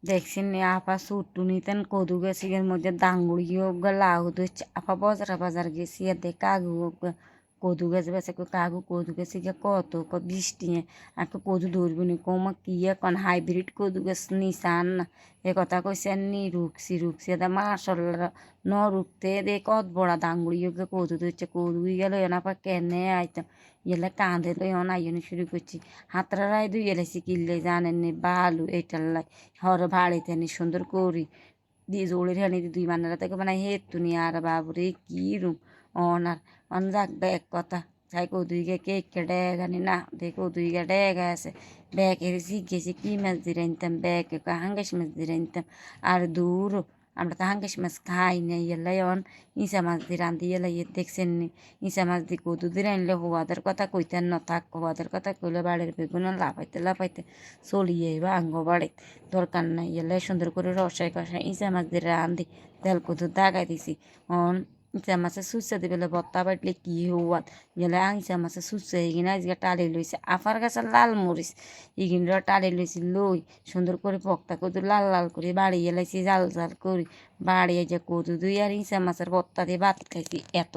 দেখছেন নি আপা সুট্টু নিতেন কদু গেছি এর মধ্যে দাঙ্গুড়ি হোক লাউ দিচ্ছে আপা বাজার গেছি আর দেখ কাগু কদু গেছে বেছে কাগু কদু গেছি গিয়ে কত বৃষ্টি আর কদু ধরবি নি কমা কি এখন হাইব্রিড কদু গেছ নিচান না এ কথা কইছে নি রুকছি দা মাশাল্লাহ ন রুকতে দে কত বড়া দাঙ্গুড়ি হোক কদু দিচ্ছে কদু গেল না পা কেনে আইতাম এলে কাঁধে লই অন আইনি শুরু করছি হাতরা রায় দুই এলাইছি কিনলে জানেন নি বালু এইটার লাই হর বাড়িতে নি সুন্দর করি দিয়ে জোড়ের হানি দুই মান্নারা থেকে মানে হে তুনি আর বাবুরে কি রুম অনার অন যাক এক কথা চাই কৌদুইকে কেক কেটে গানি না দেখো কৌদুইকে ডেগা আছে ব্যাগের জিজ্ঞেসে কি মাছ দিয়ে আনতাম ব্যাগে হাঙ্গাস মাছ দিয়ে আনতাম আর দূর আমরা তো হাঙ্গাস মাছ খাই না এলাই অন ইসা মাছ দিয়ে রান্ধি এলাই দেখছেন নি ইসা মাছ দিয়ে কদু দিয়ে আনলে হওয়াদের কথা কইতেন না থাক হওয়াদের কথা কইলে বাড়ির বেগুন লাফাইতে চলিয়ে বা আঙ্গ বাড়ি দরকার নাই এলাই সুন্দর করে রসাই কষাই ইসা মাছ দিয়ে রান্ধি তেল কদু দাগাই দিছি অন ইসা মাছের সুসা দিবেলে বত্তা বাটলে কি হওয়াত গেলে ইসা মাছের সুসা এগিনা আজকে টালি লইছে আফার গাছের লাল মরিচ এগিনরা টালি লইছি লই সুন্দর করে পক্তা কদু লাল করে বাড়িয়ে লাইছি জাল করি বাড়িয়ে যে কদু দুই আর ইসা মাছের বত্তা দিয়ে ভাত খাইছি এত